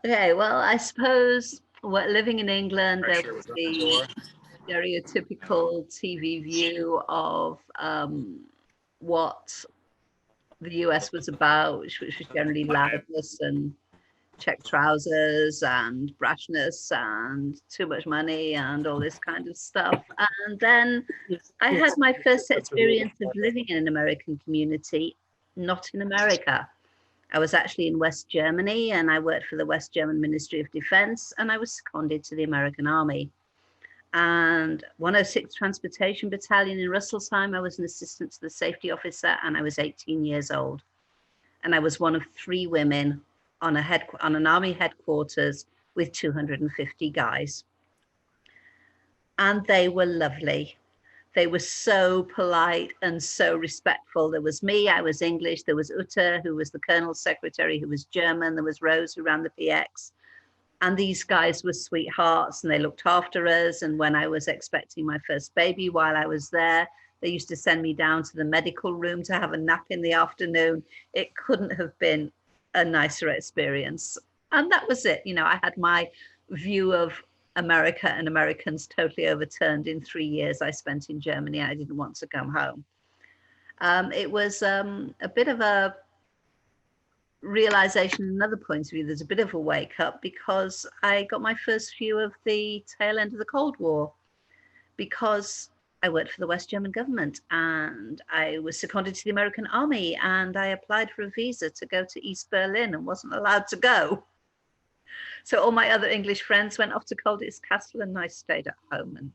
Okay, well, I suppose living in England, there Pressure was was on the the door. stereotypical TV view of what the US was about, which was generally loudness and check trousers and brashness and too much money and all this kind of stuff. And then I had my first experience of living in an American community, not in America. I was actually in West Germany and I worked for the West German Ministry of Defense and I was seconded to the American Army. And 106th Transportation Battalion in Rüsselsheim, I was an assistant to the safety officer and I was 18 years old. And I was one of three women on an army headquarters with 250 guys. And they were lovely. They were so polite and so respectful. There was me, I was English. There was Uta, who was the colonel's secretary, who was German. There was Rose, who ran the PX. And these guys were sweethearts and they looked after us. And when I was expecting my first baby while I was there, they used to send me down to the medical room to have a nap in the afternoon. It couldn't have been a nicer experience. And that was it. I had my view of America and Americans totally overturned in 3 years I spent in Germany. I didn't want to come home. It was a bit of a realization, another point of view. There's a bit of a wake up because I got my first view of the tail end of the Cold War because I worked for the West German government and I was seconded to the American Army and I applied for a visa to go to East Berlin and wasn't allowed to go. So all my other English friends went off to Colditz Castle and I stayed at home and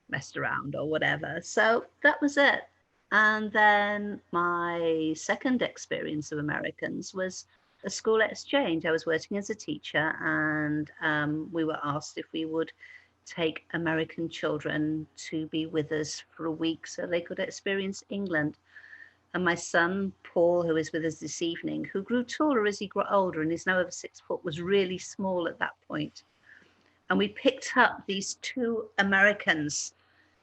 messed around or whatever. So that was it. And then my second experience of Americans was a school exchange. I was working as a teacher and we were asked if we would take American children to be with us for a week so they could experience England. And my son, Paul, who is with us this evening, who grew taller as he grew older and is now over 6 foot, was really small at that point. And we picked up these two Americans,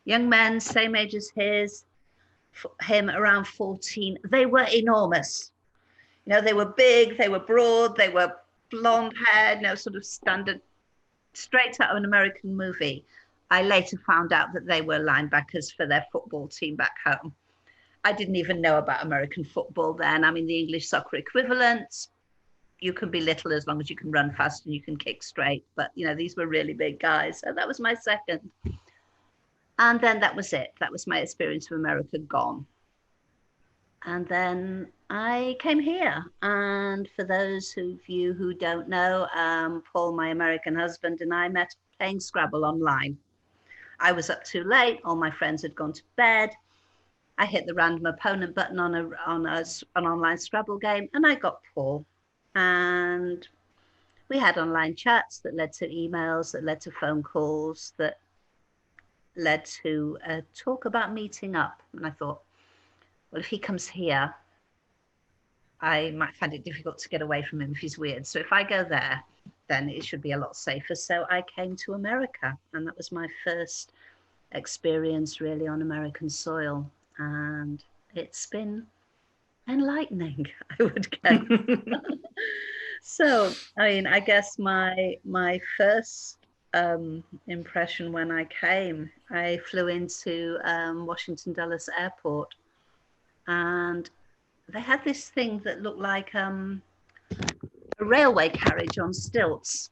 young men, same age as him, around 14. They were enormous. They were big, they were broad, they were blonde haired, sort of standard, straight out of an American movie. I later found out that they were linebackers for their football team back home. I didn't even know about American football then. I mean, the English soccer equivalent, you can be little as long as you can run fast and you can kick straight. But, these were really big guys. So that was my second. And then that was it. That was my experience of America gone. And then I came here. And for those of you who don't know, Paul, my American husband, and I met playing Scrabble online. I was up too late. All my friends had gone to bed. I hit the random opponent button on an online Scrabble game and I got Paul. And we had online chats that led to emails, that led to phone calls, that led to a talk about meeting up. And I thought, well, if he comes here, I might find it difficult to get away from him if he's weird. So if I go there, then it should be a lot safer. So I came to America and that was my first experience really on American soil. And it's been enlightening, I would guess. So, I mean, I guess my first impression when I came, I flew into Washington Dulles Airport, and they had this thing that looked like a railway carriage on stilts.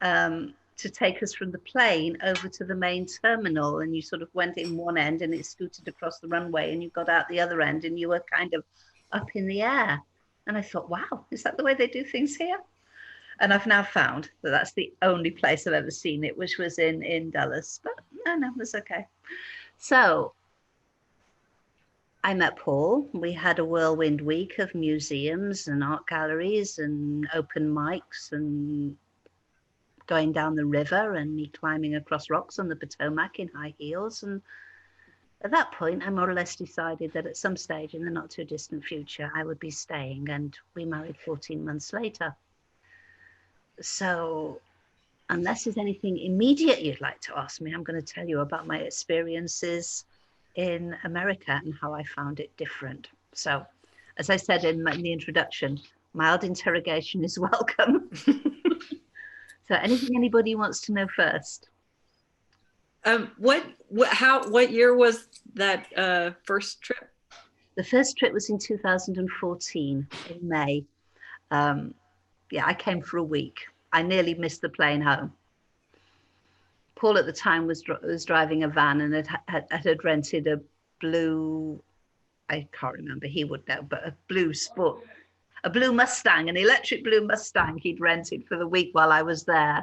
To take us from the plane over to the main terminal. And you sort of went in one end and it scooted across the runway and you got out the other end and you were kind of up in the air. And I thought, wow, is that the way they do things here? And I've now found that that's the only place I've ever seen it, which was in Dulles. But no, that's okay. So I met Paul. We had a whirlwind week of museums and art galleries and open mics and going down the river and me climbing across rocks on the Potomac in high heels. And at that point, I more or less decided that at some stage in the not too distant future, I would be staying. And we married 14 months later. So unless there's anything immediate you'd like to ask me, I'm going to tell you about my experiences in America and how I found it different. So as I said in the introduction, mild interrogation is welcome. So anything anybody wants to know first? What year was that first trip? The first trip was in 2014 in May. Yeah, I came for a week. I nearly missed the plane home. Paul at the time was driving a van and had rented a blue, I can't remember, he would know, but a blue Mustang, an electric blue Mustang he'd rented for the week while I was there.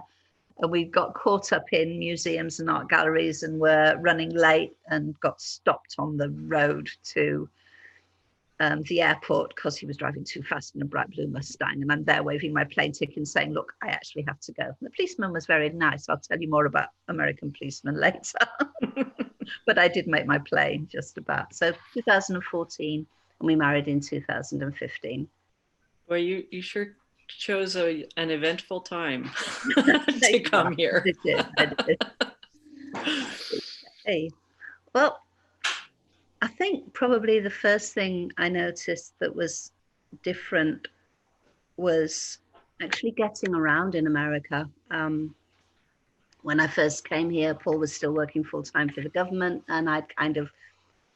And we got caught up in museums and art galleries and were running late and got stopped on the road to the airport because he was driving too fast in a bright blue Mustang. And I'm there waving my plane ticket and saying, look, I actually have to go. And the policeman was very nice. I'll tell you more about American policemen later. But I did make my plane just about. So 2014, and we married in 2015. Well, you sure chose an eventful time to come here. I did. Hey, well, I think probably the first thing I noticed that was different was actually getting around in America. When I first came here, Paul was still working full-time for the government, and I'd kind of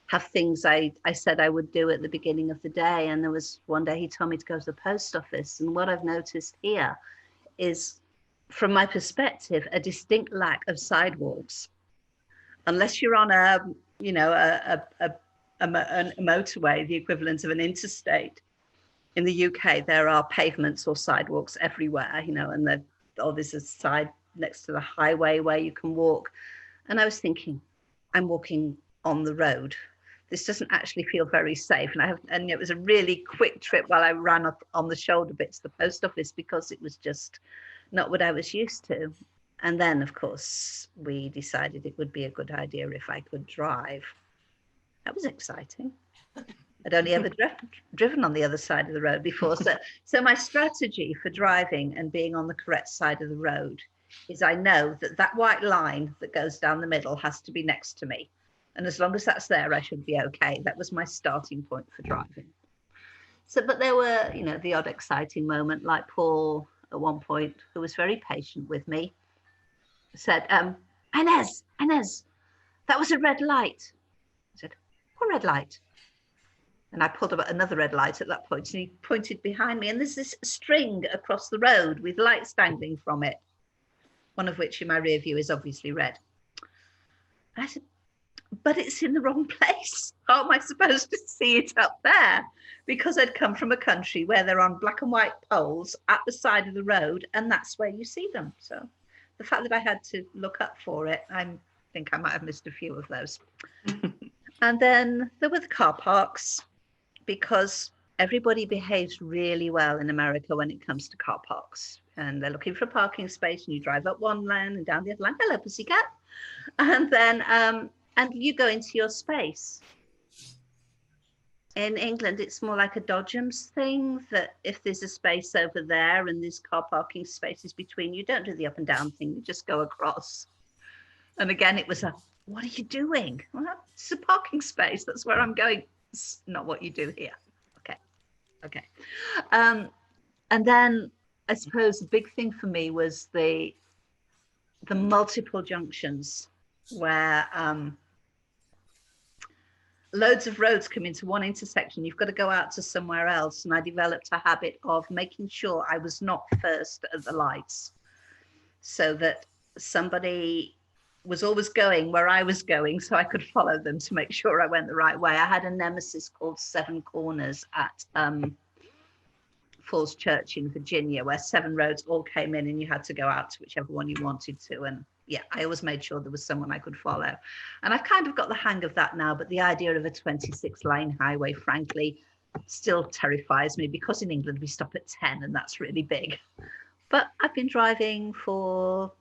have things I said I would do at the beginning of the day. And there was one day he told me to go to the post office. And what I've noticed here is, from my perspective, a distinct lack of sidewalks. Unless you're on a motorway, the equivalent of an interstate. In the UK, there are pavements or sidewalks everywhere, and there's a side next to the highway where you can walk. And I was thinking, I'm walking on the road. This doesn't actually feel very safe. And it was a really quick trip while I ran up on the shoulder bit to the post office because it was just not what I was used to. And then, of course, we decided it would be a good idea if I could drive. That was exciting. I'd only ever driven on the other side of the road before. So my strategy for driving and being on the correct side of the road is I know that white line that goes down the middle has to be next to me. And as long as that's there, I should be okay. That was my starting point for driving. So, but there were, the odd exciting moment, like Paul at one point, who was very patient with me, said, Inez, that was a red light. I said, what red light? And I pulled up another red light at that point, and he pointed behind me, and there's this string across the road with lights dangling from it, one of which in my rear view is obviously red. And I said, but it's in the wrong place. How am I supposed to see it up there? Because I'd come from a country where they're on black and white poles at the side of the road, and that's where you see them. So the fact that I had to look up for it, I think I might have missed a few of those. And then there were the car parks, because everybody behaves really well in America when it comes to car parks. And they're looking for a parking space, and you drive up one lane and down the other lane. Hello, pussycat. And then and you go into your space. In England, it's more like a dodgems thing, that if there's a space over there and there's car parking spaces between, you don't do the up and down thing, you just go across. And again, it was what are you doing? Well, it's a parking space, that's where I'm going. It's not what you do here. Okay. And then I suppose the big thing for me was the multiple junctions where loads of roads come into one intersection. You've got to go out to somewhere else. And I developed a habit of making sure I was not first at the lights, so that somebody was always going where I was going, so I could follow them to make sure I went the right way. I had a nemesis called Seven Corners at Falls Church in Virginia, where 7 roads all came in and you had to go out to whichever one you wanted to. And yeah, I always made sure there was someone I could follow. And I've kind of got the hang of that now, but the idea of a 26-lane highway, frankly, still terrifies me, because in England we stop at 10 and that's really big. But I've been driving for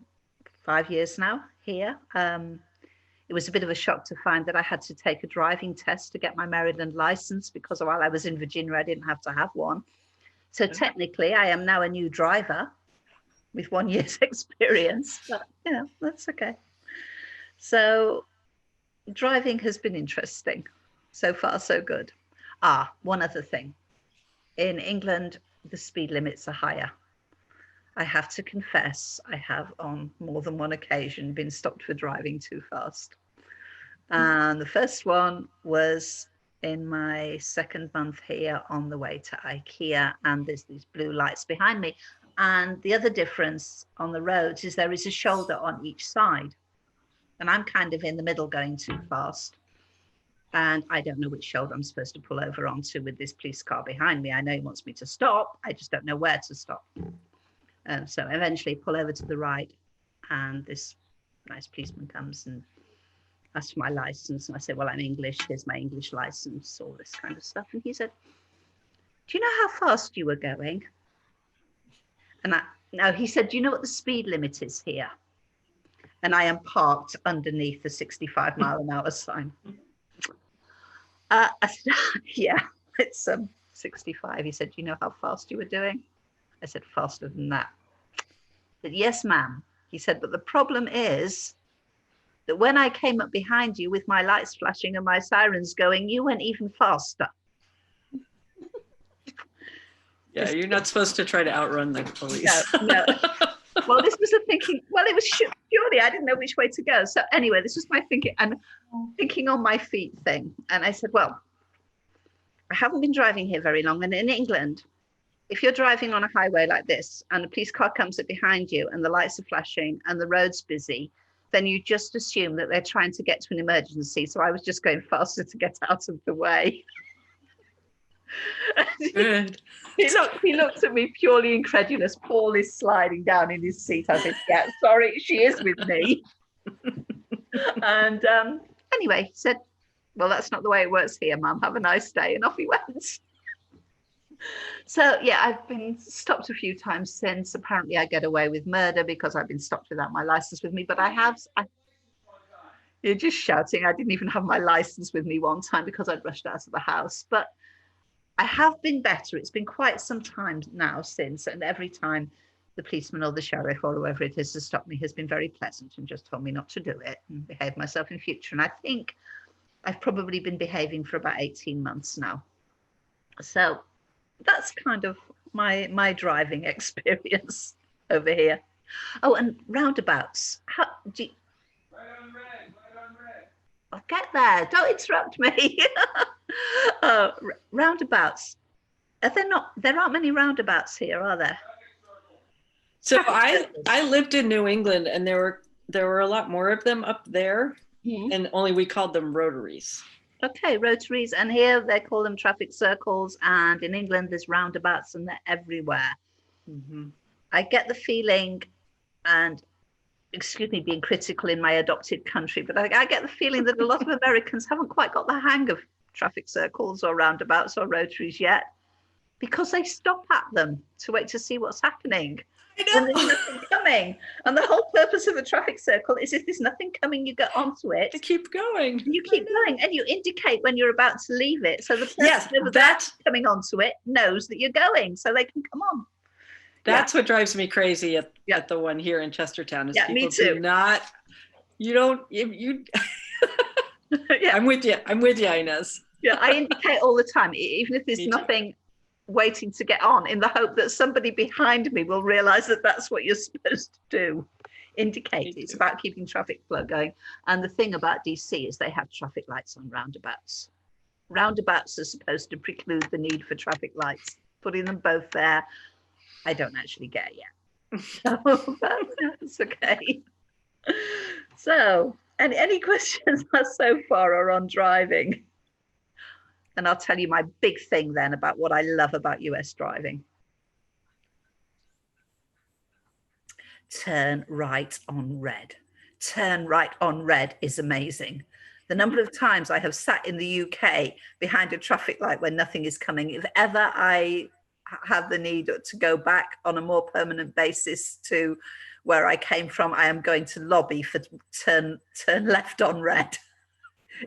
5 years now here. It was a bit of a shock to find that I had to take a driving test to get my Maryland license, because while I was in Virginia, I didn't have to have one. So technically, I am now a new driver with 1 year's experience, but that's okay. So driving has been interesting. So far, so good. One other thing. In England, the speed limits are higher. I have to confess, I have on more than one occasion been stopped for driving too fast. And the first one was in my second month here on the way to IKEA, and there's these blue lights behind me. And the other difference on the roads is there is a shoulder on each side. And I'm kind of in the middle going too fast. And I don't know which shoulder I'm supposed to pull over onto with this police car behind me. I know he wants me to stop. I just don't know where to stop. So eventually pull over to the right, and this nice policeman comes and asks for my license. And I said, well, I'm English. Here's my English license, all this kind of stuff. And he said, do you know how fast you were going? And no, he said, do you know what the speed limit is here? And I am parked underneath the 65-mile-an-hour sign. I said, yeah, it's 65. He said, do you know how fast you were doing? I said, faster than that. He said, yes, ma'am. He said, but the problem is that when I came up behind you with my lights flashing and my sirens going, you went even faster. Yeah, you're not supposed to try to outrun the police. No. Well, this was a thinking, well, it was purely, I didn't know which way to go. So anyway, this was my thinking and thinking on my feet thing. And I said, well, I haven't been driving here very long. And in England, if you're driving on a highway like this and a police car comes up behind you and the lights are flashing and the road's busy, then you just assume that they're trying to get to an emergency. So I was just going faster to get out of the way. Good. He looked at me purely incredulous. Paul is sliding down in his seat. I said, yeah, sorry, she is with me. And anyway, he said, well, that's not the way it works here, Mum. Have a nice day. And off he went. So, yeah, I've been stopped a few times since. Apparently, I get away with murder because I've been stopped without my license with me. But you're just shouting. I didn't even have my license with me one time because I'd rushed out of the house. But I have been better. It's been quite some time now since, and every time the policeman or the sheriff or whoever it is to stop me has been very pleasant and just told me not to do it and behave myself in future. And I think I've probably been behaving for about 18 months now. So that's kind of my driving experience over here. Oh, and roundabouts. How do you... Right on red. I'll get there. Don't interrupt me. Roundabouts. There aren't many roundabouts here, are there? So I lived in New England, and there were a lot more of them up there, and only we called them rotaries. Okay, rotaries, and here they call them traffic circles, and in England there's roundabouts, and they're everywhere. I get the feeling, and excuse me being critical in my adopted country, but I get the feeling that a lot of Americans haven't quite got the hang of traffic circles or roundabouts or rotaries yet, because they stop at them to wait to see what's happening. And there's nothing coming. And the whole purpose of a traffic circle is if there's nothing coming, you get onto it. To keep going. You keep going, and you indicate when you're about to leave it. So the person that's coming onto it knows that you're going, so they can come on. That's what drives me crazy at the one here in Chestertown. Is people me too. Yeah, I'm with you, Inez. Yeah, I indicate all the time, even if there's nothing waiting to get on, in the hope that somebody behind me will realize that that's what you're supposed to do. Indicate. It's about keeping traffic flow going. And the thing about DC is they have traffic lights on roundabouts. Roundabouts are supposed to preclude the need for traffic lights. Putting them both there, I don't actually get yet. So that's okay. So, any questions so far are on driving? And I'll tell you my big thing then about what I love about US driving. Turn right on red. Turn right on red is amazing. The number of times I have sat in the UK behind a traffic light when nothing is coming. If ever I have the need to go back on a more permanent basis to where I came from, I am going to lobby for turn left on red.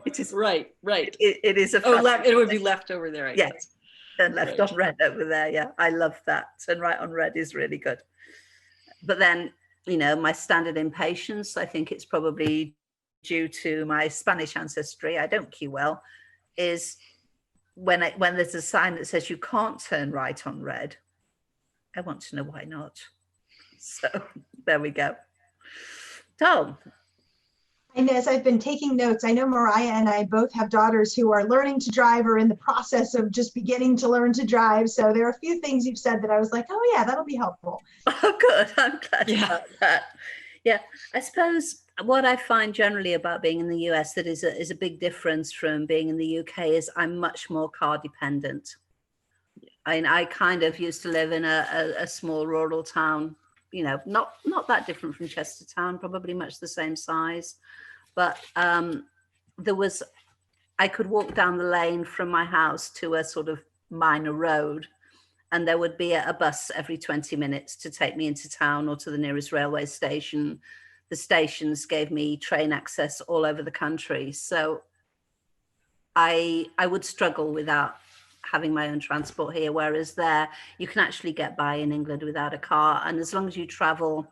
It is right. It is a left. It would be left over there. I guess. Turn left on red over there. Yeah, I love that. Turn right on red is really good. But then, my standard impatience, I think it's probably due to my Spanish ancestry. I don't queue well. Is when there's a sign that says you can't turn right on red, I want to know why not. So there we go. So Inez, I've been taking notes. I know Mariah and I both have daughters who are learning to drive or in the process of just beginning to learn to drive. So there are a few things you've said that I was like, oh yeah, that'll be helpful. oh, good. I'm glad about that. Yeah, I suppose what I find generally about being in the US that is a big difference from being in the UK is I'm much more car dependent. I mean, I kind of used to live in a small rural town, you know, not that different from Chestertown, probably much the same size. But I could walk down the lane from my house to a sort of minor road, and there would be a bus every 20 minutes to take me into town or to the nearest railway station. The stations gave me train access all over the country. So I would struggle without having my own transport here, whereas there you can actually get by in England without a car. And as long as you travel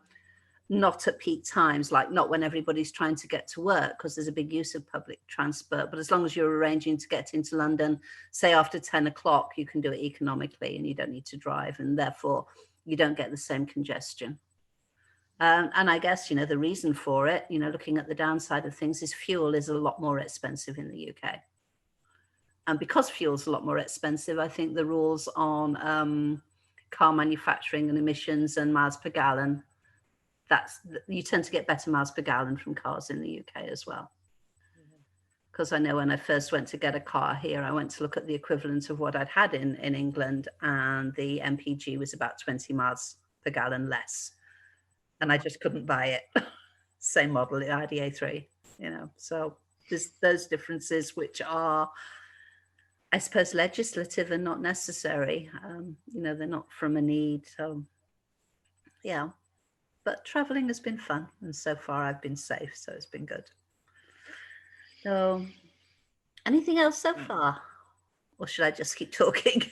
not at peak times, like not when everybody's trying to get to work, because there's a big use of public transport, but as long as you're arranging to get into London, say after 10 o'clock, you can do it economically and you don't need to drive, and therefore you don't get the same congestion. And I guess, you know, the reason for it, you know, looking at the downside of things, is fuel is a lot more expensive in the UK. And because fuel's a lot more expensive, I think the rules on car manufacturing and emissions and miles per gallon, you tend to get better miles per gallon from cars in the UK as well. Because I know when I first went to get a car here, I went to look at the equivalent of what I'd had in England, and the MPG was about 20 miles per gallon less. And I just couldn't buy it. Same model, the IDA3, you know. So there's those differences which are, I suppose, legislative and not necessary. You know, they're not from a need. So, yeah. But traveling has been fun. And so far I've been safe. So it's been good. So, anything else so far? Or should I just keep talking?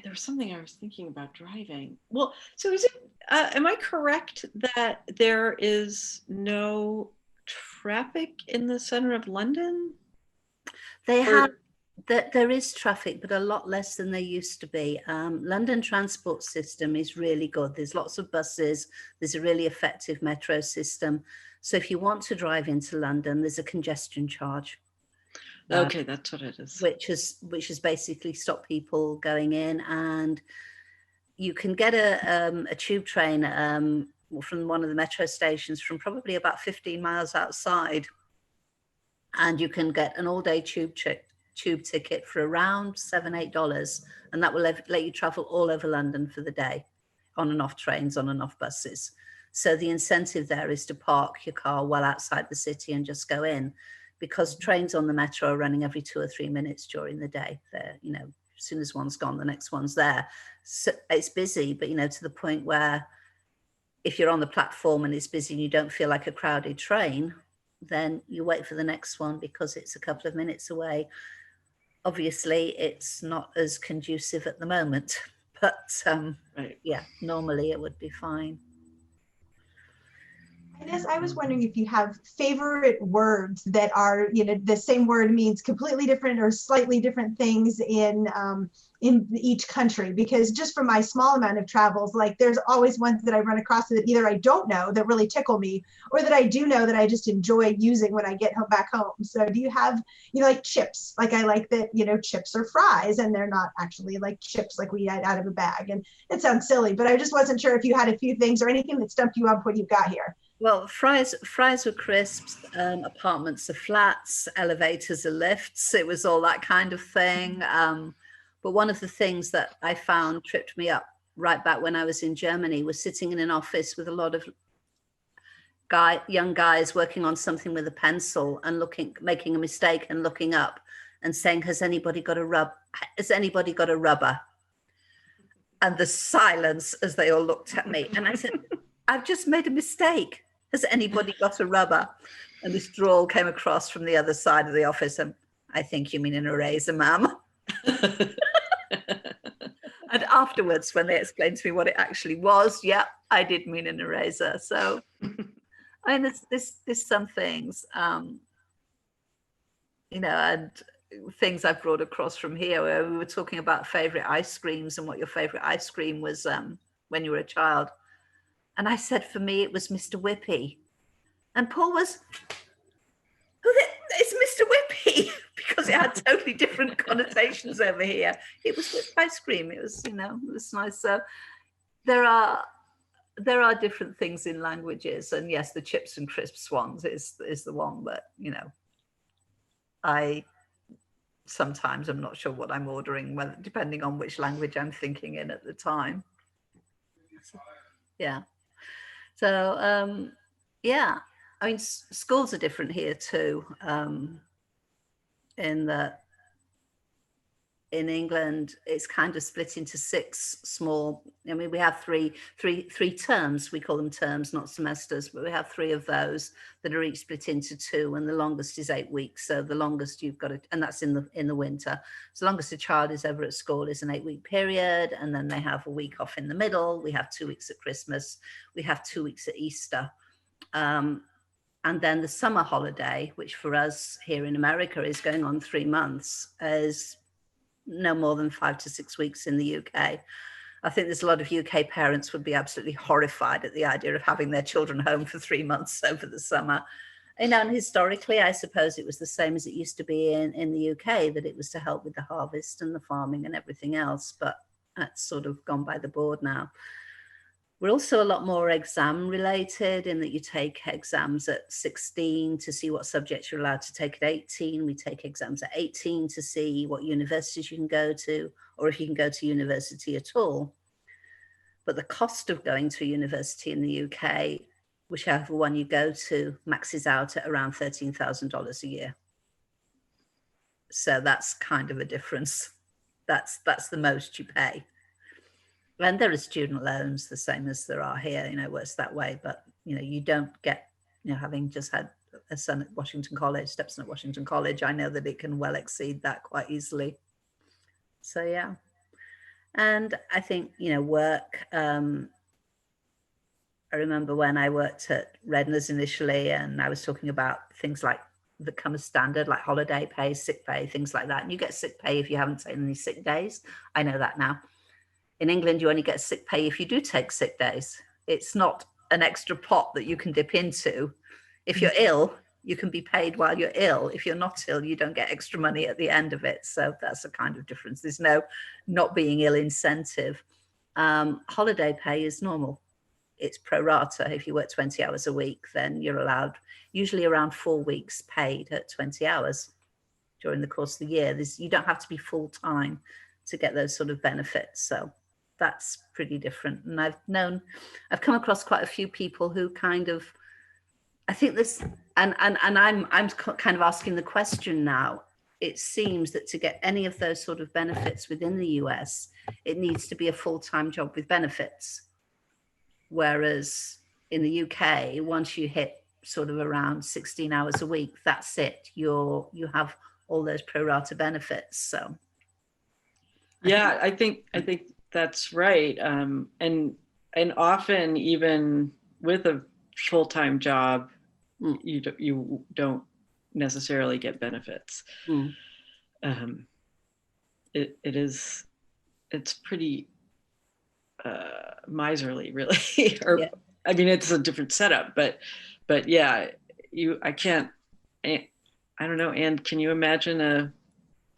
There was something I was thinking about driving. Well, so is it, am I correct that there is no traffic in the center of London? There is traffic, but a lot less than there used to be. London transport system is really good. There's lots of buses. There's a really effective metro system. So if you want to drive into London, there's a congestion charge. Okay, that's what it is. Which has basically stopped people going in, and you can get a tube train from one of the metro stations from probably about 15 miles outside, and you can get an all-day tube ticket for around $7-8, and that will let you travel all over London for the day, on and off trains, on and off buses. So the incentive there is to park your car well outside the city and just go in, because trains on the metro are running every 2 or 3 minutes during the day. They're, you know, as soon as one's gone, the next one's there. So it's busy, but, you know, to the point where if you're on the platform and it's busy and you don't feel like a crowded train, then you wait for the next one because it's a couple of minutes away. Obviously, it's not as conducive at the moment, but right. Yeah, normally it would be fine. Inez, I was wondering if you have favorite words that are, you know, the same word means completely different or slightly different things in each country, because just from my small amount of travels, like there's always ones that I run across that either I don't know that really tickle me, or that I do know that I just enjoy using when I get back home. So do you have, you know, like chips? Like I like that, you know, chips are fries and they're not actually like chips like we eat out of a bag. And it sounds silly, but I just wasn't sure if you had a few things or anything that stumped you up when you got here. Well, fries were crisps, apartments are flats, elevators are lifts. It was all that kind of thing. But one of the things that I found tripped me up right back when I was in Germany was sitting in an office with a lot of young guys working on something with a pencil and making a mistake and looking up and saying, has anybody got a rubber? And the silence as they all looked at me. And I said, I've just made a mistake. Has anybody got a rubber? And this drawl came across from the other side of the office. And I think you mean an eraser, ma'am. And afterwards, when they explained to me what it actually was, yeah, I did mean an eraser. So, I mean, there's some things, you know, and things I've brought across from here, where we were talking about favorite ice creams and what your favorite ice cream was when you were a child. And I said, for me, it was Mr. Whippy. And Paul was, it's Mr. Whippy, because it had totally different connotations over here. It was whipped ice cream. It was, it was nice. So there are different things in languages. And yes, the chips and crisps ones is the one, but, I sometimes I'm not sure what I'm ordering, whether depending on which language I'm thinking in at the time. Yeah. So yeah, I mean, schools are different here too. In that, in England, it's kind of split into 6 small. I mean, we have three terms. We call them terms, not semesters, but we have 3 of those that are each split into 2, and the longest is 8 weeks. So the longest you've got to, and that's in the winter. So the longest a child is ever at school is an 8-week period, and then they have a week off in the middle. We have 2 weeks at Christmas. We have 2 weeks at Easter. And then the summer holiday, which for us here in America is going on 3 months, is no more than 5 to 6 weeks in the UK. I think there's a lot of UK parents would be absolutely horrified at the idea of having their children home for 3 months over the summer. And historically, I suppose it was the same as it used to be in the UK, that it was to help with the harvest and the farming and everything else, but that's sort of gone by the board now. We're also a lot more exam related, in that you take exams at 16 to see what subjects you're allowed to take at 18. We take exams at 18 to see what universities you can go to, or if you can go to university at all. But the cost of going to a university in the UK, whichever one you go to, maxes out at around $13,000 a year. So that's kind of a difference. That's the most you pay. And there are student loans, the same as there are here, works that way. But, you don't get, having just had a son at Washington College, stepson at Washington College, I know that it can well exceed that quite easily. So, yeah. And I think, work, I remember when I worked at Redner's initially, and I was talking about things like that come as standard, like holiday pay, sick pay, things like that. And you get sick pay if you haven't taken any sick days. I know that now. In England, you only get sick pay if you do take sick days. It's not an extra pot that you can dip into. If you're ill, you can be paid while you're ill. If you're not ill, you don't get extra money at the end of it. So that's a kind of difference. There's no not being ill incentive. Holiday pay is normal. It's pro rata. If you work 20 hours a week, then you're allowed usually around 4 weeks paid at 20 hours during the course of the year. You don't have to be full time to get those sort of benefits. So that's pretty different. And I've come across quite a few people who kind of, I think this, and I'm kind of asking the question now. It seems that to get any of those sort of benefits within the US, it needs to be a full-time job with benefits. Whereas in the UK, once you hit sort of around 16 hours a week, that's it. You have all those pro rata benefits. So yeah, I think that's right. And often, even with a full-time job, you don't necessarily get benefits. It's pretty miserly, really. Or yeah. I mean, it's a different setup, but yeah, I don't know. And can you imagine a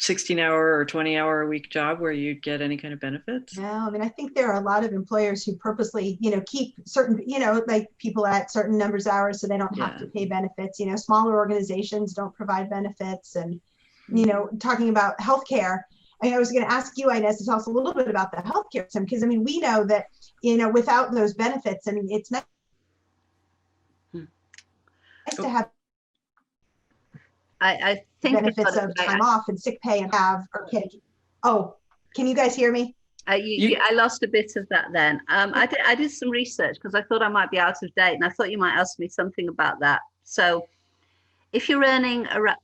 16-hour or 20-hour a week job where you'd get any kind of benefits? No, I mean, I think there are a lot of employers who purposely, keep certain, like people at certain numbers of hours so they don't have to pay benefits. Smaller organizations don't provide benefits. And, talking about healthcare, I was going to ask you, Inez, to tell us a little bit about the healthcare system, because we know that, without those benefits, it's nice to have I think benefits of time off and sick pay and can you guys hear me? I lost a bit of that then. I did some research because I thought I might be out of date, and I thought you might ask me something about that. So if you're earning around,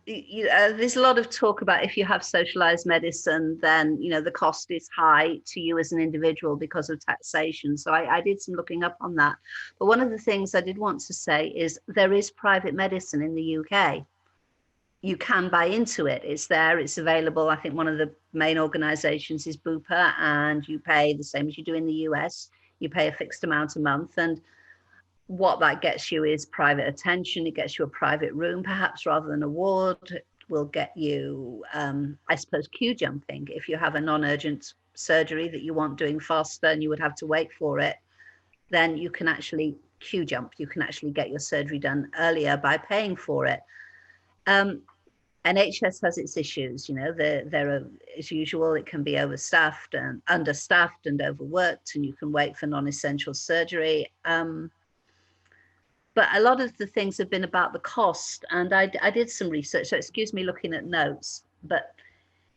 there's a lot of talk about if you have socialized medicine, then the cost is high to you as an individual because of taxation. So I did some looking up on that. But one of the things I did want to say is there is private medicine in the UK. you can buy into it. It's there, it's available. I think one of the main organizations is Bupa, and you pay the same as you do in the US. You pay a fixed amount a month, and what that gets you is private attention. It gets you a private room, perhaps, rather than a ward. It will get you, I suppose, queue jumping. If you have a non-urgent surgery that you want doing faster and you would have to wait for it, then you can actually queue jump. You can actually get your surgery done earlier by paying for it. NHS has its issues, you know, they're as usual, it can be overstaffed and understaffed and overworked, and you can wait for non-essential surgery. But a lot of the things have been about the cost, and I did some research, so excuse me looking at notes, but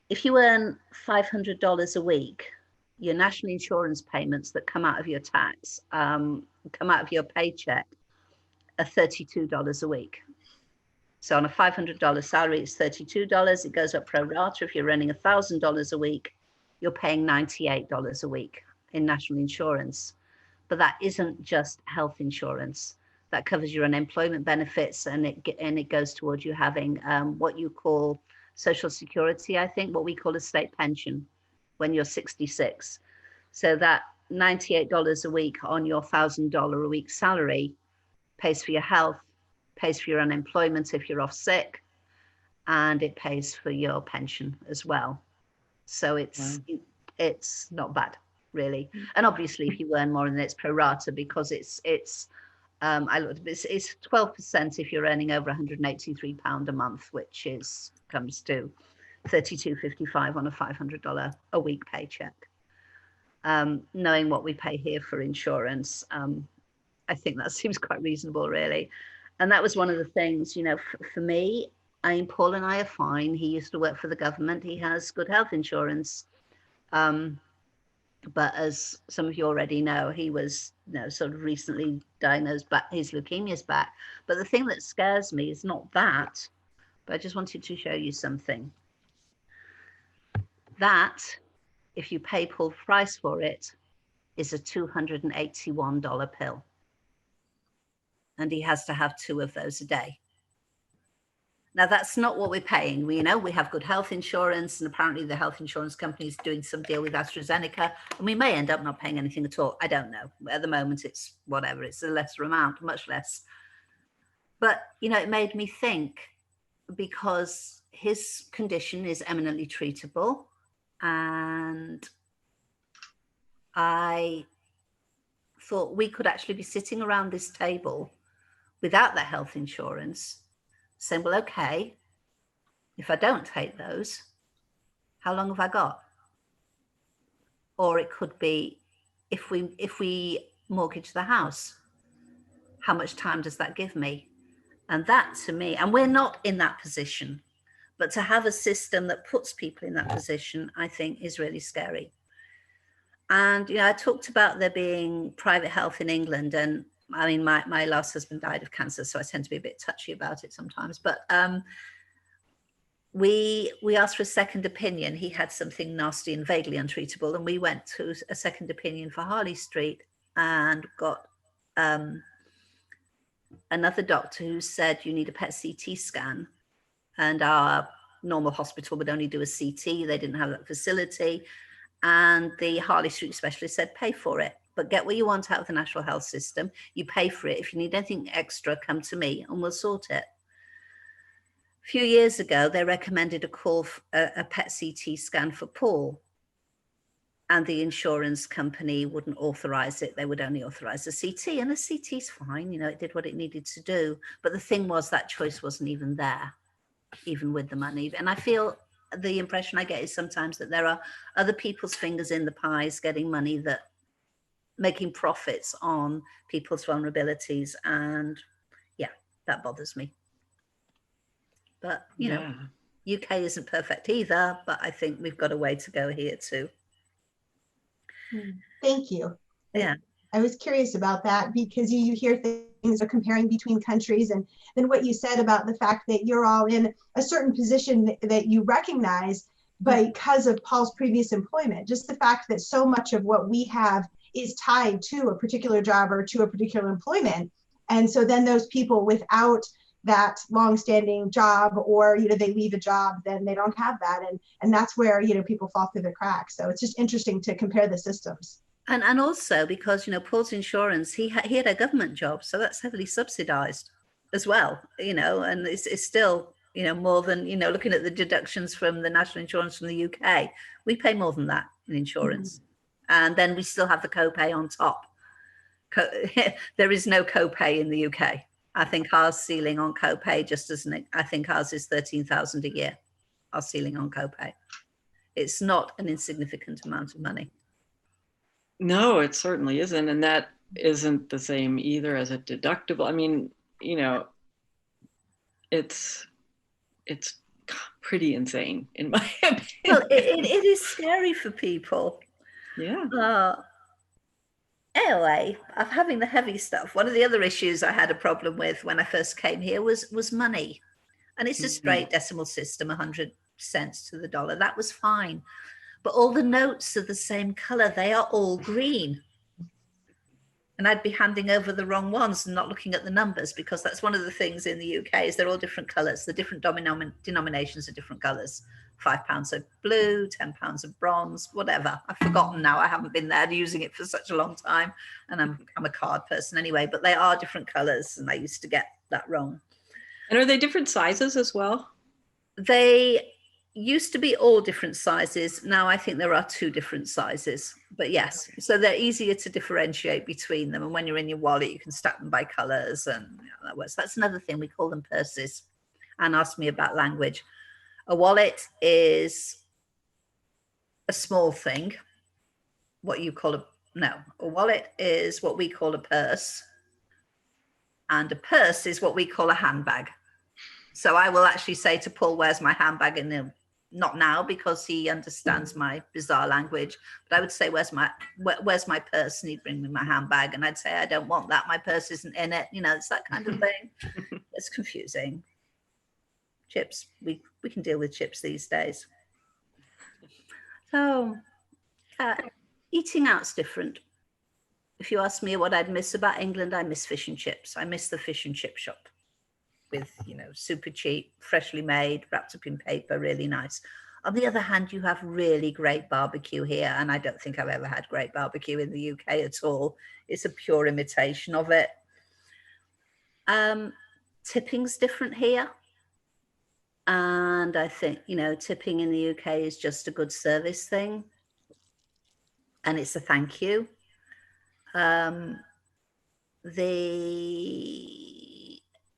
if you earn $500 a week, your national insurance payments that come out of your tax, come out of your paycheck, are $32 a week. So on a $500 salary, it's $32. It goes up pro rata. If you're earning $1,000 a week, you're paying $98 a week in national insurance. But that isn't just health insurance. That covers your unemployment benefits, and it goes towards you having what you call Social Security, I think, what we call a state pension when you're 66. So that $98 a week on your $1,000 a week salary pays for your health, pays for your unemployment if you're off sick, and it pays for your pension as well. So it's not bad, really. And obviously, if you earn more, then it's pro rata, because it's 12% if you're earning over £183 a month, which comes to $32.55 on a $500 a week paycheck. Knowing what we pay here for insurance, I think that seems quite reasonable, really. And that was one of the things, you know, for me, Paul and I are fine. He used to work for the government. He has good health insurance. But as some of you already know, he was, you know, sort of recently diagnosed, back, his leukemia's back. But the thing that scares me is not that, but I just wanted to show you something. That, if you pay full price for it, is a $281 pill. And he has to have 2 of those a day. Now, that's not what we're paying. We have good health insurance, and apparently the health insurance company is doing some deal with AstraZeneca, and we may end up not paying anything at all. I don't know. At the moment, it's whatever. It's a lesser amount, much less. But, you know, it made me think, because his condition is eminently treatable, and I thought we could actually be sitting around this table without that health insurance, saying, well, okay, if I don't take those, how long have I got? Or it could be, if we mortgage the house, how much time does that give me? And that, to me, and we're not in that position, but to have a system that puts people in that position, I think, is really scary. And, you know, I talked about there being private health in England, and I mean, my last husband died of cancer, so I tend to be a bit touchy about it sometimes. But we asked for a second opinion. He had something nasty and vaguely untreatable, and we went to a second opinion for Harley Street and got another doctor who said you need a PET CT scan, and our normal hospital would only do a CT. They didn't have that facility, and the Harley Street specialist said pay for it. But get what you want out of the National Health System. You pay for it. If you need anything extra, come to me and we'll sort it. A few years ago, they recommended a PET CT scan for Paul. And the insurance company wouldn't authorize it. They would only authorize the CT. And the CT's fine. You know, it did what it needed to do. But the thing was, that choice wasn't even there, even with the money. And I feel the impression I get is sometimes that there are other people's fingers in the pies getting money, that making profits on people's vulnerabilities. And yeah, that bothers me. But, you know, UK isn't perfect either, but I think we've got a way to go here too. Thank you. Yeah. I was curious about that, because you hear things are comparing between countries, and then what you said about the fact that you're all in a certain position that you recognize because of Paul's previous employment. Just the fact that so much of what we have is tied to a particular job or to a particular employment. And so then those people without that longstanding job, or they leave a job, then they don't have that, and that's where people fall through the cracks. So it's just interesting to compare the systems. And also because Paul's insurance, he had a government job, so that's heavily subsidized as well, and it's still more than looking at the deductions from the national insurance from the UK, we pay more than that in insurance. And then we still have the copay on top. There is no copay in the UK. I think our ceiling on copay, I think ours is 13,000 a year, our ceiling on copay. It's not an insignificant amount of money. No, it certainly isn't. And that isn't the same either as a deductible. I mean, it's pretty insane in my opinion. Well, it is scary for people. Yeah. Anyway, of having the heavy stuff, one of the other issues I had a problem with when I first came here was money. And it's a straight decimal system, 100 cents to the dollar. That was fine. But all the notes are the same color. They are all green. And I'd be handing over the wrong ones and not looking at the numbers, because that's one of the things in the UK is they're all different colors. The different denominations are different colors. £5 of blue, £10 of bronze, whatever. I've forgotten now. I haven't been there using it for such a long time. And I'm a card person anyway, but they are different colors. And I used to get that wrong. And are they different sizes as well? They used to be all different sizes. Now I think there are 2 different sizes, but yes, so they're easier to differentiate between them. And when you're in your wallet, you can stack them by colors, and that works. That's another thing. We call them purses. And ask me about language. A wallet is a small thing. A wallet is what we call a purse, and a purse is what we call a handbag. So I will actually say to Paul, "Where's my handbag?" And not now, because he understands my bizarre language, but I would say, where's my purse? And he'd bring me my handbag, and I'd say, "I don't want that. My purse isn't in it." It's that kind of thing. It's confusing. Chips, we can deal with chips these days. So eating out's different. If you ask me what I'd miss about England, I miss fish and chips. I miss the fish and chip shop with, super cheap, freshly made, wrapped up in paper, really nice. On the other hand, you have really great barbecue here, and I don't think I've ever had great barbecue in the UK at all. It's a pure imitation of it. Tipping's different here. And I think, tipping in the UK is just a good service thing. And it's a thank you. The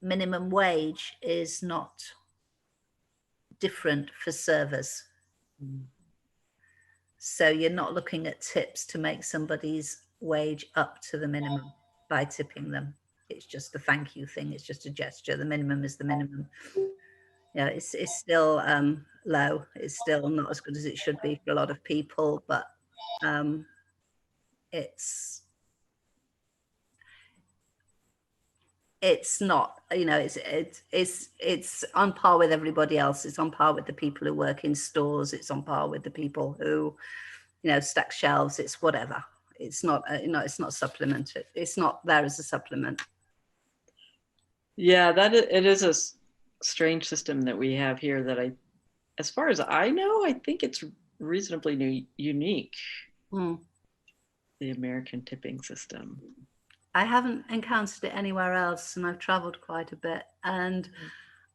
minimum wage is not different for servers. So you're not looking at tips to make somebody's wage up to the minimum by tipping them. It's just a thank you thing. It's just a gesture. The minimum is the minimum. It's still low. It's still not as good as it should be for a lot of people, but it's not, it's on par with everybody else. It's on par with the people who work in stores. It's on par with the people who, stack shelves. It's whatever. It's not, it's not supplemented. It's not there as a supplement. Yeah, it is a strange system that we have here that as far as I know, I think it's reasonably unique. The American tipping system. I haven't encountered it anywhere else, and I've traveled quite a bit. And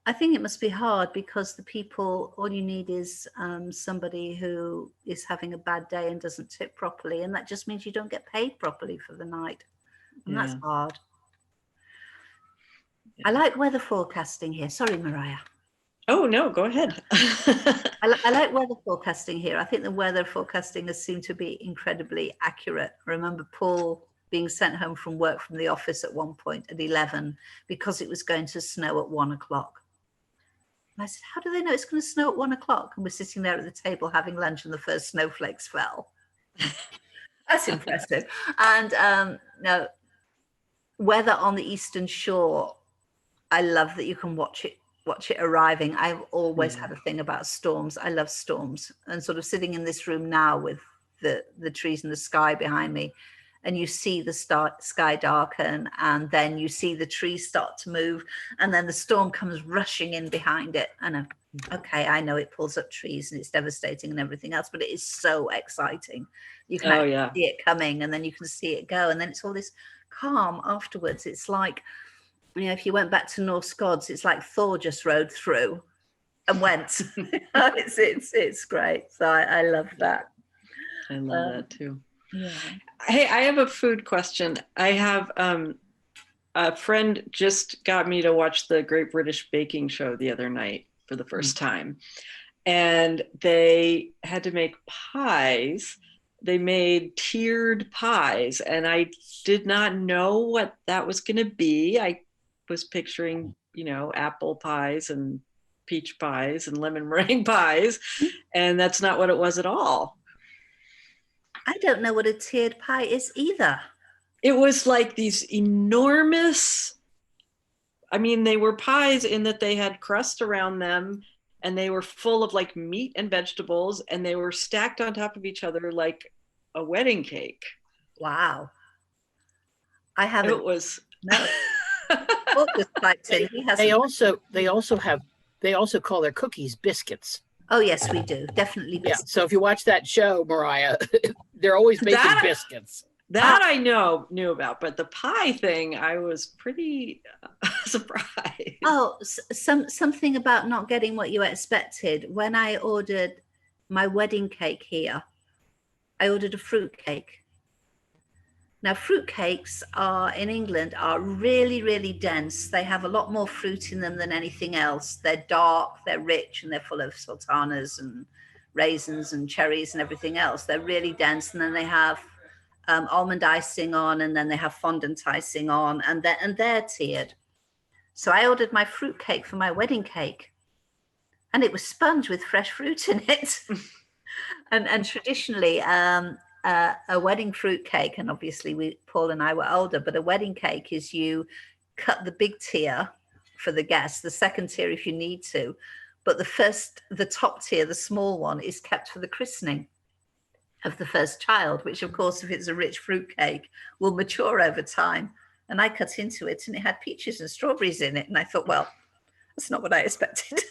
I think it must be hard because the people, all you need is somebody who is having a bad day and doesn't tip properly. And that just means you don't get paid properly for the night. And that's hard. Yeah. I like weather forecasting here. Sorry, Mariah. Oh, no, go ahead. I like weather forecasting here. I think the weather forecasting has seemed to be incredibly accurate. I remember Paul being sent home from work from the office at one point at 11 because it was going to snow at 1 o'clock. And I said, how do they know it's going to snow at 1 o'clock? And we're sitting there at the table having lunch and the first snowflakes fell. That's impressive. And no, weather on the Eastern Shore, I love that you can watch it arriving. I've always had a thing about storms. I love storms, and sort of sitting in this room now with the trees and the sky behind me, and you see the sky darken, and then you see the trees start to move, and then the storm comes rushing in behind it. And okay, I know it pulls up trees and it's devastating and everything else, but it is so exciting. You can see it coming, and then you can see it go, and then it's all this calm afterwards. It's like, you know, if you went back to Norse gods, it's like Thor just rode through and went. It's great. So I love that. I love that too. Yeah. Hey, I have a food question. I have a friend just got me to watch the Great British Baking Show the other night for the first time. And they had to make pies. They made tiered pies, and I did not know what that was going to be. I was picturing, you know, apple pies and peach pies and lemon meringue pies, and that's not what it was at all. I don't know what a tiered pie is either. It was like these enormous, I mean, they were pies in that they had crust around them, and they were full of like meat and vegetables, and they were stacked on top of each other like a wedding cake. Wow. I haven't. It was. No. Just typed in. They also call their cookies biscuits. Oh yes, we do. Definitely biscuits. Yeah. So if you watch that show, Mariah, they're always making biscuits. That I knew about, but the pie thing, I was pretty surprised. Oh, something about not getting what you expected. When I ordered my wedding cake here, I ordered a fruit cake. Now, fruit cakes in England are really, really dense. They have a lot more fruit in them than anything else. They're dark, they're rich, and they're full of sultanas and raisins and cherries and everything else. They're really dense, and then they have almond icing on, and then they have fondant icing on, and they're tiered. So I ordered my fruit cake for my wedding cake, and it was sponge with fresh fruit in it. and traditionally, a wedding fruit cake, and obviously Paul and I were older, but a wedding cake is you cut the big tier for the guests, the second tier if you need to, but the top tier, the small one, is kept for the christening of the first child, which of course, if it's a rich fruit cake, will mature over time. And I cut into it, and it had peaches and strawberries in it, and I thought, well, that's not what I expected.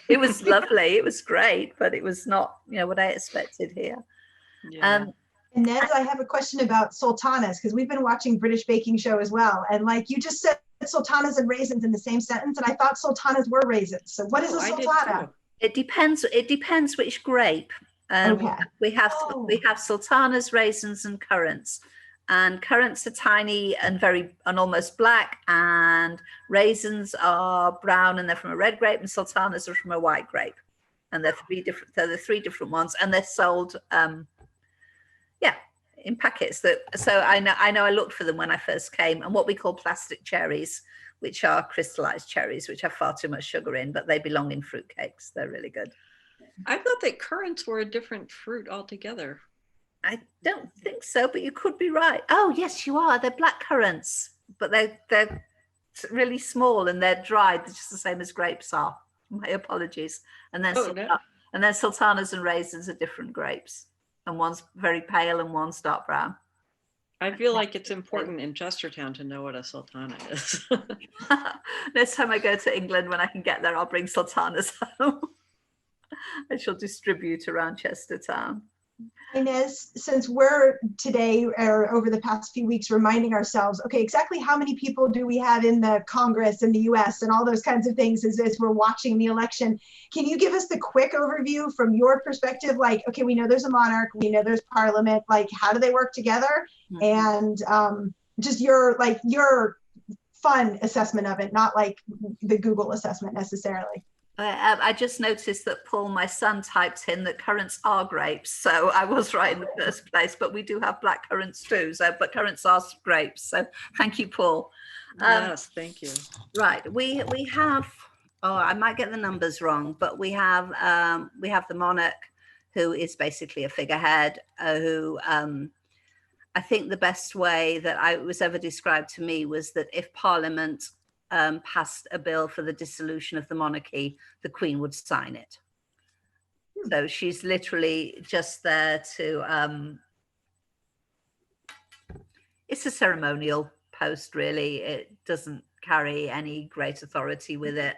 It was lovely, it was great, but it was not, you know, what I expected here. Yeah. Inez, I have a question about sultanas, because we've been watching British Baking Show as well. And like you just said sultanas and raisins in the same sentence, and I thought sultanas were raisins. So what is a sultana? It depends which grape. Okay. We have sultanas, raisins, and currants. And currants are tiny and almost black, and raisins are brown and they're from a red grape, and sultanas are from a white grape. And they're the three different ones, and they're sold in packets. So I know I looked for them when I first came, and what we call plastic cherries, which are crystallized cherries, which have far too much sugar in, but they belong in fruit cakes. They're really good. I thought that currants were a different fruit altogether. I don't think so, but you could be right. Oh yes, you are. They're black currants, but they're really small and they're dried. They're just the same as grapes are. My apologies. And then sultanas and raisins are different grapes, and one's very pale and one's dark brown. I feel like it's important in Chestertown to know what a sultana is. Next time I go to England, when I can get there, I'll bring sultanas home. I shall distribute around Chestertown. Inez, since we're today or over the past few weeks reminding ourselves, okay, exactly how many people do we have in the Congress in the US and all those kinds of things as we're watching the election, can you give us the quick overview from your perspective? Like, okay, we know there's a monarch, we know there's parliament, like how do they work together? And just your fun assessment of it, not like the Google assessment necessarily. I just noticed that Paul, my son, typed in that currants are grapes. So I was right in the first place, but we do have black currants too. But currants are grapes. So thank you, Paul. Yes, thank you. Right. We have, I might get the numbers wrong, but we have the monarch, who is basically a figurehead, who I think the best way that it was ever described to me was that if Parliament passed a bill for the dissolution of the monarchy, the Queen would sign it. So she's literally just there to it's a ceremonial post, really. It doesn't carry any great authority with it.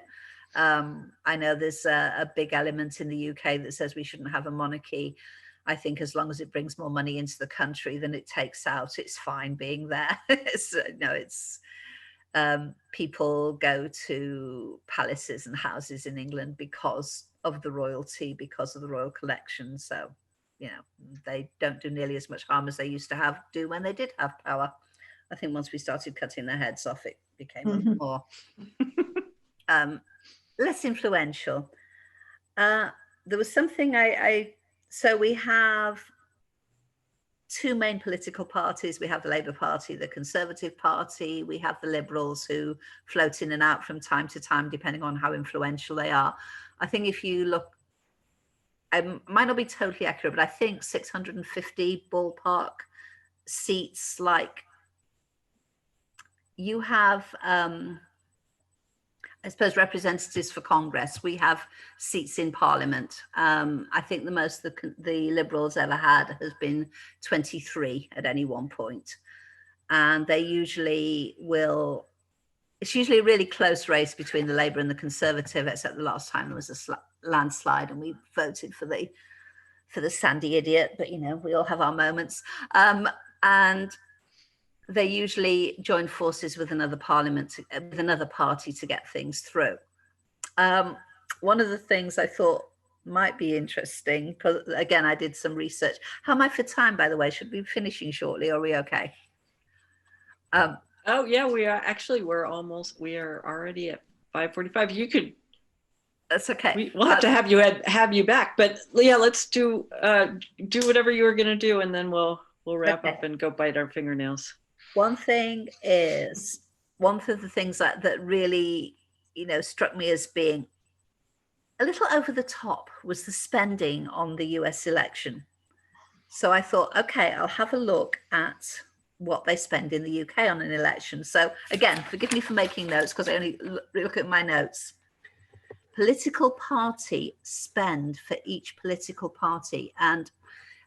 I know there's a big element in the UK that says we shouldn't have a monarchy. I think as long as it brings more money into the country than it takes out, it's fine being there. People go to palaces and houses in England because of the royalty, because of the royal collection. So, they don't do nearly as much harm as they used to do when they did have power. I think once we started cutting their heads off, it became more less influential. There was something so we have two main political parties. We have the Labour Party, the Conservative Party. We have the Liberals, who float in and out from time to time, depending on how influential they are. I think if you look, I might not be totally accurate, but I think 650 ballpark seats. Like, you have, I suppose, representatives for Congress. We have seats in Parliament. I think the most the Liberals ever had has been 23 at any one point. And they usually it's usually a really close race between the Labour and the Conservative, except the last time there was a landslide and we voted for the Sandy idiot, but we all have our moments. And they usually join forces with another with another party to get things through. One of the things I thought might be interesting, because again, I did some research. How am I for time, by the way? Should we be finishing shortly, or are we okay? Oh yeah, we are actually. We are already at 5:45. You could. That's okay. We'll have to have you back, but yeah, let's do whatever you were going to do, and then we'll wrap up and go bite our fingernails. One of the things that really, struck me as being a little over the top was the spending on the US election. So I thought, okay, I'll have a look at what they spend in the UK on an election. So again, forgive me for making notes because I only look at my notes. Political party spend for each political party. And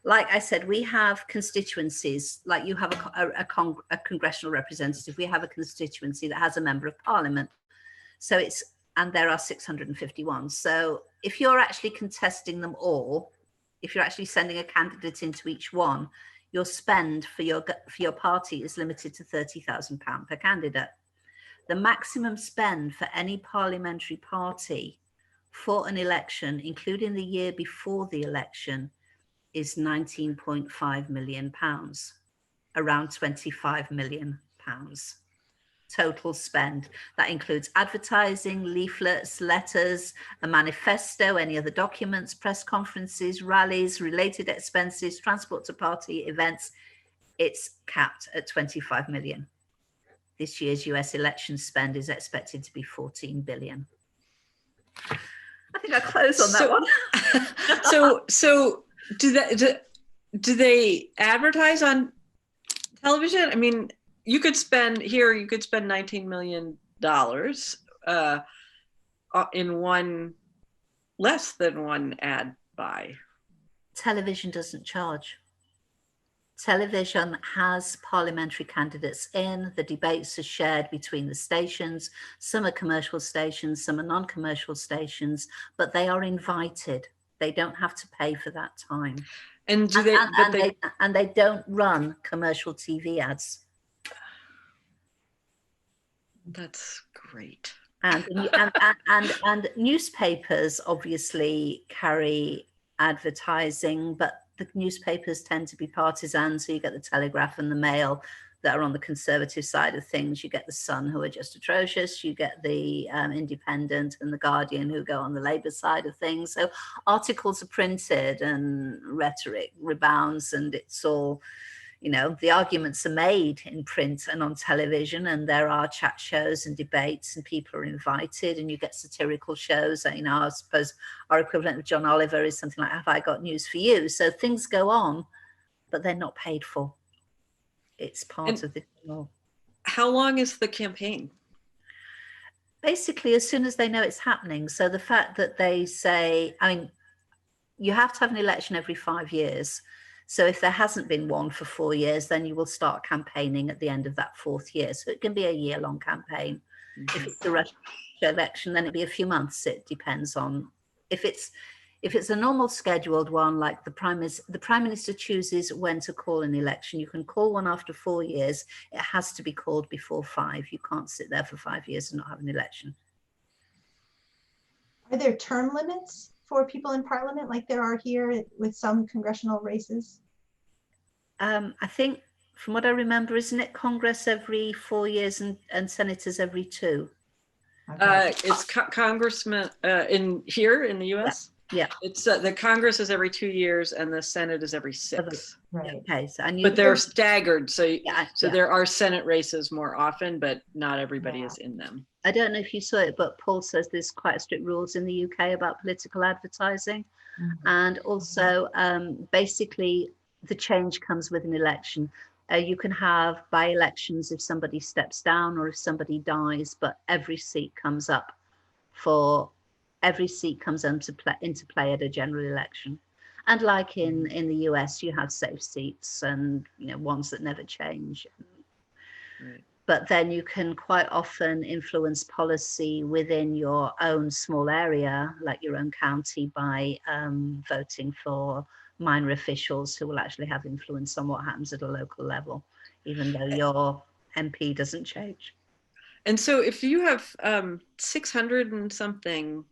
like I said, we have constituencies, like you have a congressional representative. We have a constituency that has a member of parliament. So and there are 651. So if you're actually contesting them all, if you're actually sending a candidate into each one, your spend for your party is limited to £30,000 per candidate. The maximum spend for any parliamentary party for an election, including the year before the election, is £19.5 million, around £25 million total spend. That includes advertising, leaflets, letters, a manifesto, any other documents, press conferences, rallies, related expenses, transport to party events. It's capped at 25 million. This year's US election spend is expected to be 14 billion. I think I close on that one. So do they advertise on television? I mean, you could spend $19 million in less than one ad buy. Television doesn't charge. Television has parliamentary candidates in. The debates are shared between the stations. Some are commercial stations, some are non-commercial stations, but they are invited. They don't have to pay for that time. And they don't run commercial TV ads. That's great. And newspapers obviously carry advertising, but the newspapers tend to be partisan. So you get the Telegraph and the Mail that are on the conservative side of things. You get the Sun, who are just atrocious. You get the Independent and the Guardian, who go on the Labour side of things. So articles are printed and rhetoric rebounds, and it's all, the arguments are made in print and on television, and there are chat shows and debates, and people are invited, and you get satirical shows. I suppose our equivalent of John Oliver is something like, "Have I got news for you?" So things go on, but they're not paid for. It's part of the law. How long is the campaign? Basically, as soon as they know it's happening. So the fact that they say, you have to have an election every 5 years. So if there hasn't been one for 4 years, then you will start campaigning at the end of that 4th year. So it can be a year-long campaign. If it's a Russia election, then it'd be a few months. It depends on if it's a normal scheduled one, like the prime minister chooses when to call an election. You can call one after 4 years. It has to be called before 5. You can't sit there for 5 years and not have an election. Are there term limits for people in parliament like there are here with some congressional races? I think from what I remember, isn't it Congress every 4 years and senators every 2? Okay. It's congressman in the US. Yeah. It's the Congress is every 2 years and the Senate is every 6. Right. Okay. So, but they're staggered. So yeah. There are Senate races more often, but not everybody is in them. I don't know if you saw it, but Paul says there's quite strict rules in the UK about political advertising. And also basically the change comes with an election. You can have by-elections if somebody steps down or if somebody dies, but every seat comes into play at a general election. And like in the US, you have safe seats and ones that never change. Right. But then you can quite often influence policy within your own small area, like your own county, by voting for minor officials who will actually have influence on what happens at a local level, even though your MP doesn't change. And so if you have 600 and something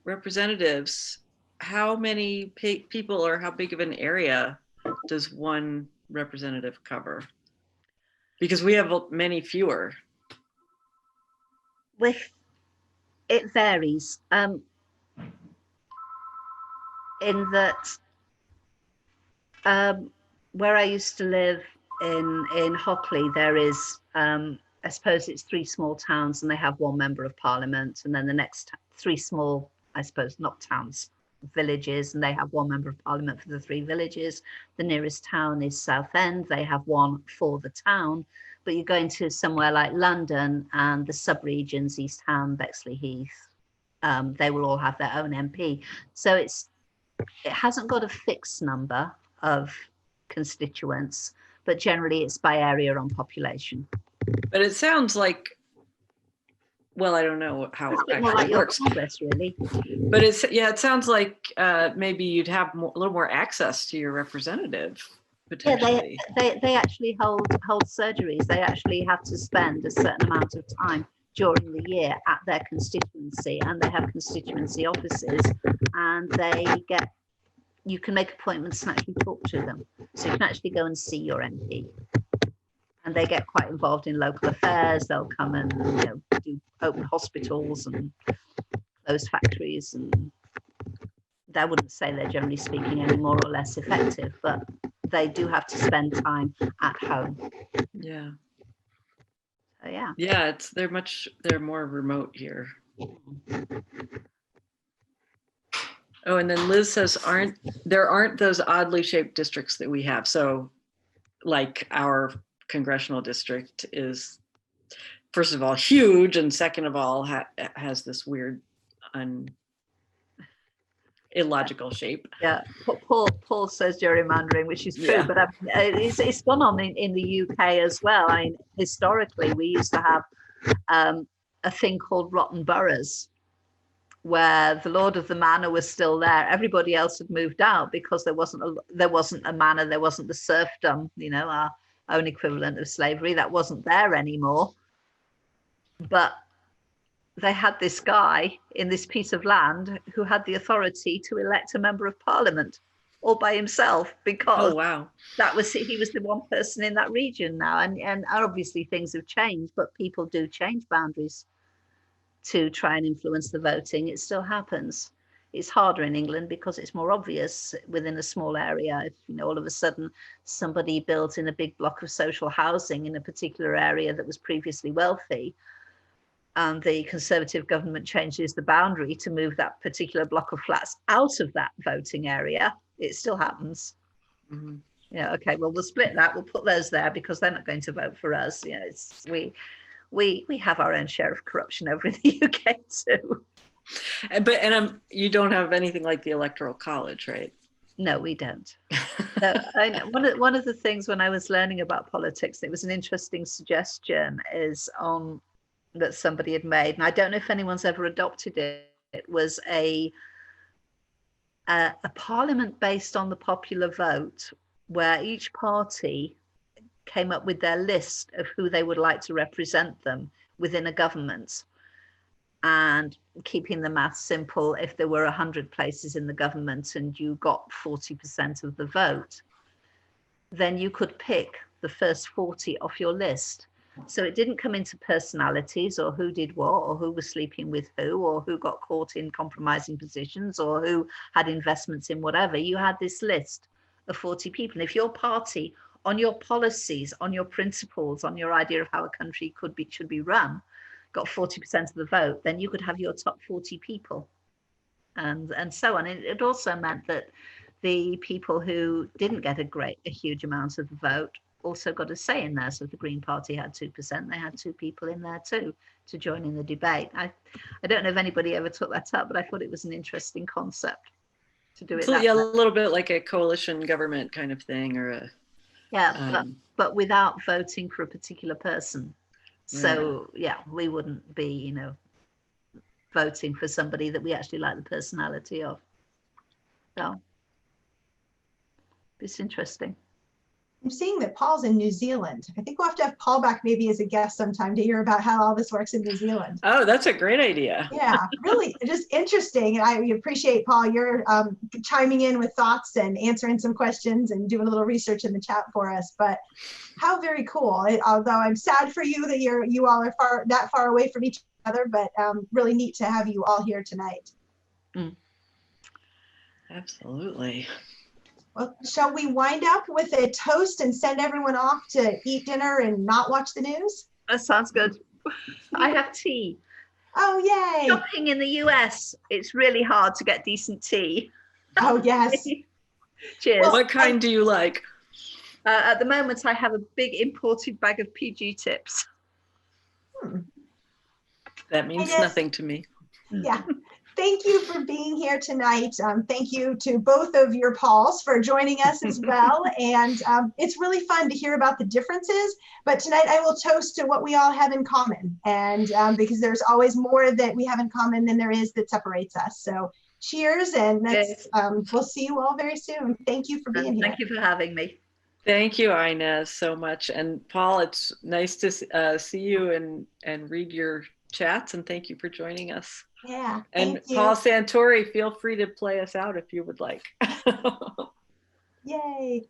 representatives, how many people or how big of an area does one representative cover? Because we have many fewer. It varies. In that, where I used to live in Hockley, there is, I suppose it's 3 small towns and they have 1 member of parliament, and then the next 3 small, I suppose not towns, villages, and they have 1 member of parliament for the 3 villages. The nearest town is Southend. They have 1 for the town. But you're going to somewhere like London and the sub-regions, East Ham, Bexley Heath, they will all have their own MP. So it hasn't got a fixed number of constituents, but generally it's by area on population. But it sounds like, well, I don't know how it actually works. Congress, really. But it sounds like maybe you'd have a little more access to your representative. Yeah, they actually hold surgeries. They actually have to spend a certain amount of time during the year at their constituency, and they have constituency offices, and you can make appointments and actually talk to them. So you can actually go and see your MP. And they get quite involved in local affairs. They'll come and do open hospitals and close factories, and I wouldn't say they're generally speaking any more or less effective, but they do have to spend time at home. Yeah. So, yeah. Yeah, they're more remote here. Oh, and then Liz says there aren't those oddly shaped districts that we have. So like our congressional district is, first of all, huge, and second of all, has this weird illogical shape. Yeah, Paul says gerrymandering, which is true, but it's gone on in the UK as well. I mean, historically, we used to have a thing called rotten boroughs, where the lord of the manor was still there. Everybody else had moved out because there wasn't a manor, there wasn't the serfdom, our own equivalent of slavery, that wasn't there anymore. But they had this guy in this piece of land who had the authority to elect a member of parliament all by himself, because he was the one person in that region now. And obviously things have changed, but people do change boundaries to try and influence the voting. It still happens. It's harder in England because it's more obvious within a small area. If all of a sudden somebody built in a big block of social housing in a particular area that was previously wealthy, and the Conservative government changes the boundary to move that particular block of flats out of that voting area, it still happens. Mm-hmm. Yeah, okay, well, we'll split that. We'll put those there because they're not going to vote for us. We have our own share of corruption over in the UK too. But you don't have anything like the Electoral College, right? No, we don't. So one of the things when I was learning about politics, it was an interesting suggestion is on that somebody had made, and I don't know if anyone's ever adopted it. It was a parliament based on the popular vote, where each party came up with their list of who they would like to represent them within a government. And keeping the math simple, if there were 100 places in the government and you got 40% of the vote, then you could pick the first 40 off your list. So it didn't come into personalities or who did what or who was sleeping with who or who got caught in compromising positions or who had investments in whatever. You had this list of 40 people. And if your party, on your policies, on your principles, on your idea of how a country should be run, got 40% of the vote, then you could have your top 40 people and so on. It also meant that the people who didn't get a huge amount of the vote also got a say in there. So if the Green Party had 2%, they had 2 people in there too to join in the debate. I don't know if anybody ever took that up, but I thought it was an interesting concept to do it. So, yeah, a little bit like a coalition government kind of thing, or a but without voting for a particular person. So yeah, we wouldn't be, voting for somebody that we actually like the personality of. So it's interesting. I'm seeing that Paul's in New Zealand. I think we'll have to have Paul back maybe as a guest sometime to hear about how all this works in New Zealand. Oh, that's a great idea. Yeah, really just interesting. And I appreciate, Paul, your chiming in with thoughts and answering some questions and doing a little research in the chat for us. But how very cool. Although I'm sad for you that you all are that far away from each other, but really neat to have you all here tonight. Absolutely. Well, shall we wind up with a toast and send everyone off to eat dinner and not watch the news? That sounds good. I have tea. Oh, yay. Shopping in the US, it's really hard to get decent tea. Oh, yes. Cheers. Well, what kind do you like? At the moment, I have a big imported bag of PG tips. That means nothing to me. Yeah. Thank you for being here tonight. Thank you to both of your Pauls for joining us as well. And it's really fun to hear about the differences. But tonight I will toast to what we all have in common. And because there's always more that we have in common than there is that separates us. So cheers. And we'll see you all very soon. Thank you for being here. Thank you for having me. Thank you, Inez, so much. And Paul, it's nice to see you and read your chats. And thank you for joining us. Yeah. And Paul Santori, feel free to play us out if you would like. Yay.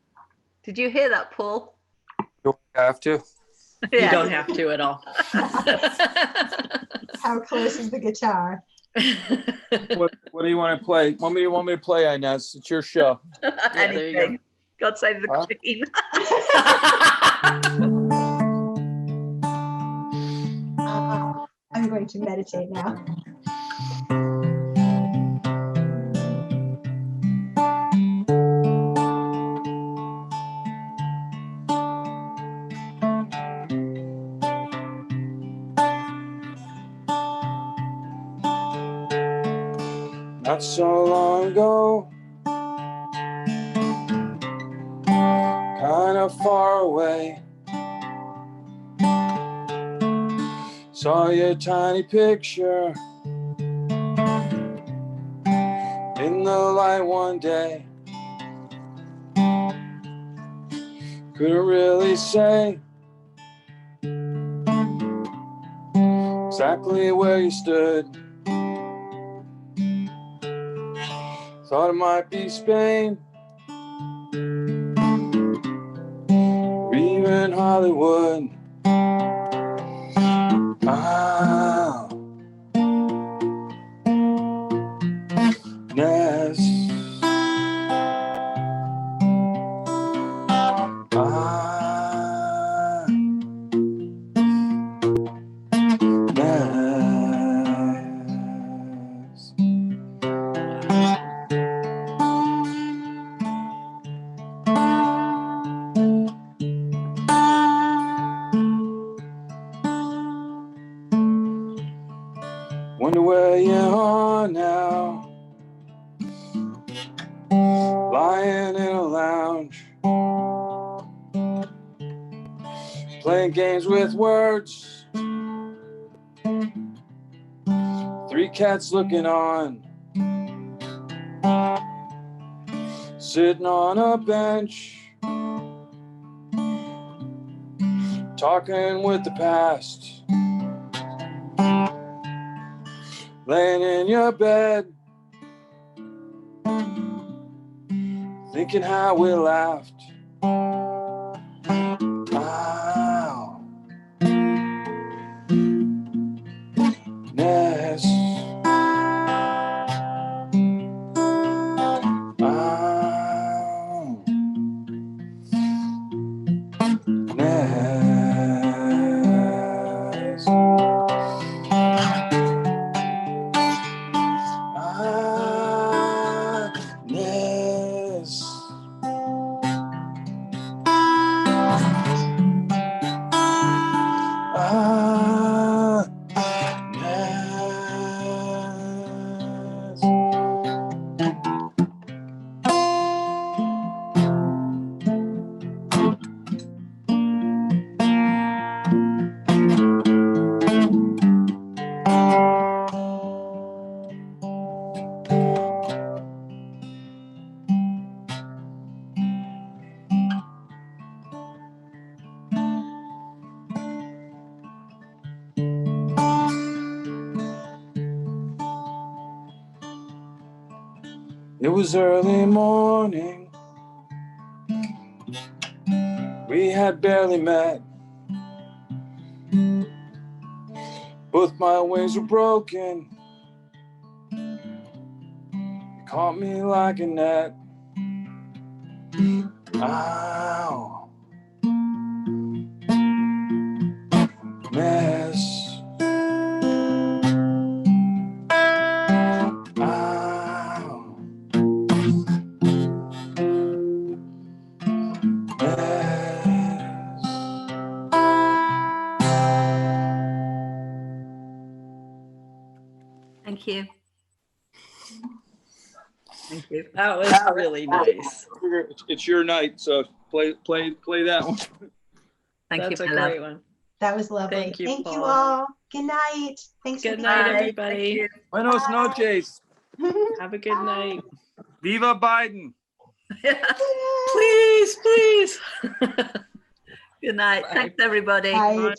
Did you hear that, Paul? You have to. Yeah. You don't have to at all. How close is the guitar? What do you want to play? What do you want me to play, Inez? It's your show. Anything. God save the Queen. I'm going to meditate now. Not so long ago, kind of far away, saw your tiny picture in the light one day. Couldn't really say exactly where you stood. Thought it might be Spain, or even Hollywood. Ah, Ness. Ah, Ness. Wonder where you are now. lying in a lounge, playing games with words. 3 cats looking on, sitting on a bench, talking with the past, laying in your bed, thinking how we laughed. Ow. Ness. Ow. Ness. Ah, Ness. Ah, Ness. It was early morning, we had barely met. Both my wings were broken, you caught me like a net. Ow. Mess. Ow. Mess. Thank you. Thank you. That was really nice. It's your night, so play that one. Thank That's you, a my love. great one. That was lovely. Thank you, Thank you Paul. all. Good night. Thanks Good for night, being Bye. everybody. Thank you. Buenos noches. Have a good night. Viva Biden. Please, please. Good night. Bye. Thanks, everybody. Bye.